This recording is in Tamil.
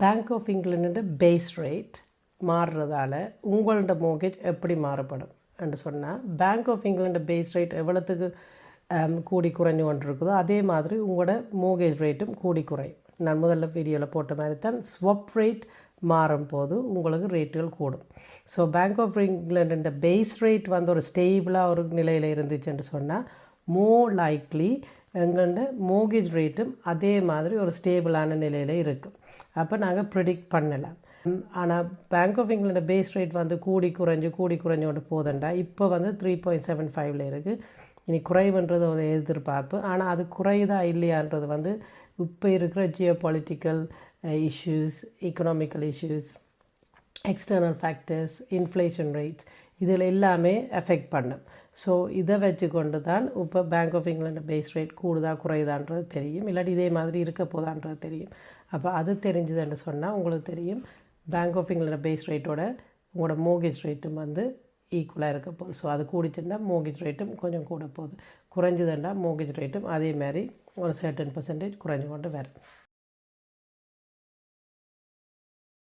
Bank of England base rate மாறுறதால உங்களோட மோர்கேஜ் எப்படி மாறுபடும் என்று சொன்னால், bank of England base rate எவ்வளோத்துக்கு கூடி குறைஞ்சு கொண்டு இருக்குதோ அதே மாதிரி உங்களோட மோர்கேஜ் ரேட்டும் கூடி குறையும். நான் முதல்ல வீடியோவில் போட்ட மாதிரி தான் ஸ்வாப் ரேட் மாறும்போது உங்களுக்கு ரேட்டுகள் கூடும். So bank of England base rate வந்து ஒரு ஸ்டேபிளாக ஒரு நிலையில் இருந்துச்சுன்னு சொன்னால், மோர் லைக்லி எங்கள்ட மோர்கேஜ் ரேட்டும் அதே மாதிரி ஒரு ஸ்டேபிளான நிலையில் இருக்கும். அப்போ நாங்கள் ப்ரிடிக்ட் பண்ணலாம். ஆனால் bank of England base rate வந்து கூடி குறைஞ்சு கொண்டு போதண்டா இப்போ வந்து 3.75 இருக்குது. இனி குறைவுன்றது ஒரு எதிர்பார்ப்பு. ஆனால் அது குறையுதா இல்லையான்றது வந்து இப்போ இருக்கிற Jio political issues, economical issues, external factors, inflation rates இதில் எல்லாமே எஃபெக்ட் பண்ணும். ஸோ இதை வச்சு கொண்டு தான் இப்போ bank of England base rate கூடுதா குறையுதான்றது தெரியும், இல்லாட்டி இதே மாதிரி இருக்க போதான்றது தெரியும். அப்போ அது தெரிஞ்சுதுன்னு சொன்னால் உங்களுக்கு தெரியும் பேங்க் ஆஃப் இங்கிலாண்டு பேஸ் ரேட்டோட உங்களோட மோர்கேஜ் ரேட்டும் வந்து ஈக்குவலாக இருக்க போகுது. ஸோ அது கூடிச்சுன்னா மோர்கேஜ் ரேட்டும் கொஞ்சம் கூட போகுது, குறைஞ்சதுன்னா மோர்கேஜ் ரேட்டும் அதே மாதிரி ஒரு சர்டன் % குறைஞ்சு கொண்டு வரும்.